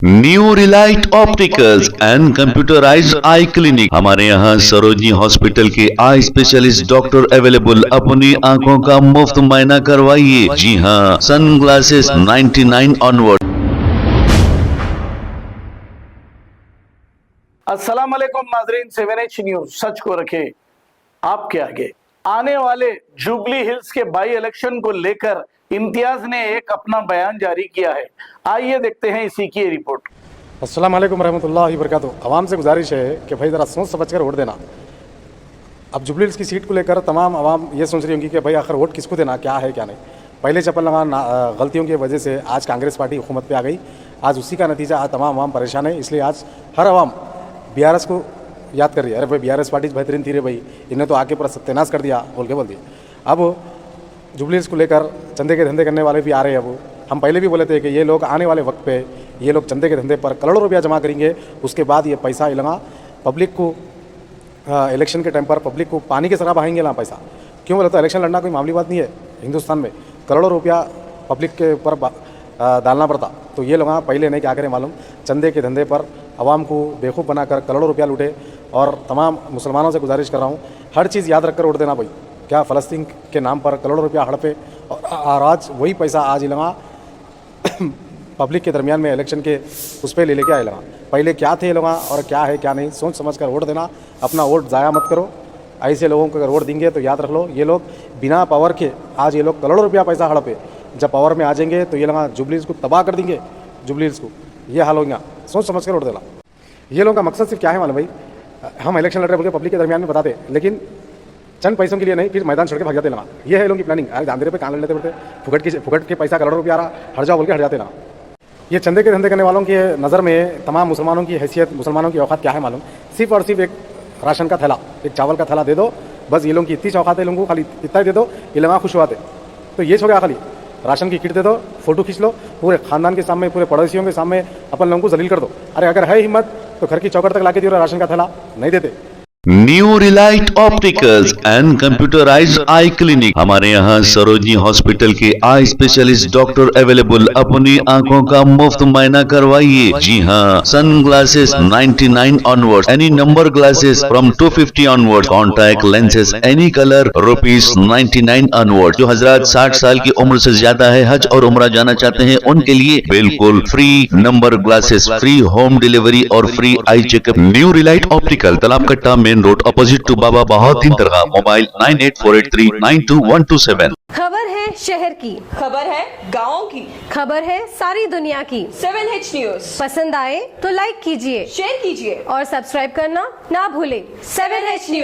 New Relight opticals and computerised I clinic. हमारे यहाँ Sarojini hospital के आई स्पेशलिस्ट डॉक्टर अवेलेबल। अपनी आंखों का मुफ्त मुआयना करवाइए। जी हाँ, सन ग्लासेस 99 ऑनवर्ड। अस्सलाम वालेकुम नाजरीन, 7H न्यूज सच को रखे आपके आगे। आने वाले जुबली हिल्स के बाई इलेक्शन को लेकर इम्तियाज ने एक अपना बयान जारी किया है। आइए देखते हैं इसी की रिपोर्ट। अस्सलाम वालेकुम रहमतुल्लाहि वबरकातुहू। आवाम से गुजारिश है कि भाई ज़रा सोच समझ कर वोट देना। अब जुबली हिल्स की सीट को लेकर तमाम आवाम ये सोच रही होंगी कि भाई आखिर वोट किसको देना, क्या है क्या नहीं। पहले चप्पल लगा गलतियों की वजह से आज कांग्रेस पार्टी हुकूमत पे आ गई। आज उसी का नतीजा आज तमाम आवाम परेशान है। इसलिए आज हर आवाम BRS को याद कर रही है। अरे भाई BRS पार्टी बेहतरीन थी रे भाई, इन्हें तो आके पूरा सत्यानाश कर दिया बोल दिया। अब जुबली हिल्स को लेकर चंदे के धंधे करने वाले भी आ रहे हैं। अब हम पहले भी बोले थे कि ये लोग आने वाले वक्त पे ये लोग चंदे के धंधे पर करोड़ों रुपया जमा करेंगे। उसके बाद ये पैसा लगा पब्लिक को इलेक्शन के टाइम पर पब्लिक को पानी के तरह बहाएंगे ना पैसा। क्यों बोले तो इलेक्शन लड़ना कोई मामूली बात नहीं है। हिंदुस्तान में करोड़ों रुपया पब्लिक के ऊपर डालना पड़ता। तो ये लोग पहले नहीं क्या करें मालूम, चंदे के धंधे पर आवाम को बेवकूफ़ बनाकर करोड़ों रुपया लूटे। और तमाम मुसलमानों से गुजारिश कर रहा हूँ, हर चीज़ याद रखकर वोट देना भाई। क्या फ़लस्तीन के नाम पर करोड़ों रुपया हड़पे और आज वही पैसा आज लगा पब्लिक के दरमियान में इलेक्शन के उस पर ले लेके आए लगा। पहले क्या थे लोग और क्या है क्या नहीं, सोच समझ कर वोट देना। अपना वोट ज़ाया मत करो। ऐसे लोगों को अगर वोट देंगे तो याद रख लो, ये लोग बिना पावर के आज ये लोग करोड़ों रुपया पैसा हड़पे। जब पावर में आ जाएंगे तो ये लगा जुबली हिल्स को तबाह कर देंगे। जुबली हिल्स को ये हाल होगा। सोच समझ कर वोट देना। ये लोगों का मकसद सिर्फ क्या है मालूम भाई, हम इलेक्शन लड़ रहे बोल के पब्लिक के दरमियान में बताते, लेकिन चंद पैसों के लिए नहीं, फिर मैदान छोड़ के भाग जाते लगा। ये है लोगों की प्लानिंग। अरे दांधे पे कान लेते पड़ते फुकट के पैसा करोड़ों रुपया आ रहा, हट जाओ बोल के हट जाते ना। ये चंदे के धंधे करने वालों की नज़र में तमाम मुसलमानों की हैसियत, मुसलमानों की औकात क्या है मालूम, सिर्फ और सिर्फ एक राशन का थैला, एक चावल का थैला दे दो बस। ये लोगों की इतनी औकात है, लोगों को खाली इतना ही दे दो, ये लगा खुश हुआते। तो ये छोड़ खाली राशन की किट दे दो, फोटो खींच लो, पूरे खानदान के सामने, पूरे पड़ोसियों के सामने अपन लोगों को जलील कर दो। अरे अगर है हिम्मत तो घर की चौकट तक लाके दियो राशन का थैला, नहीं देते। New Relight opticals and computerised I clinic. हमारे यहाँ सरोजनी हॉस्पिटल के आई स्पेशलिस्ट डॉक्टर अवेलेबल। अपनी आंखों का मुफ्त मुआयना करवाइए। जी हाँ, sun glasses 99 onward, any number glasses from 250 onward, contact lenses any colour ₹99 onward. जो हजरात 60 साल की उम्र से ज्यादा है, हज और उम्रा जाना चाहते हैं, उनके लिए बिल्कुल free number glasses, free home delivery और free eye checkup. New relight optical, Talab Katta, main road, opposite to Baba Bahauddin Dargah. Mobile 9848392127। खबर है शहर की, खबर है गाँव की, खबर है सारी दुनिया की। 7H न्यूज पसंद आए तो लाइक कीजिए, शेयर कीजिए और सब्सक्राइब करना ना भूले। 7H news.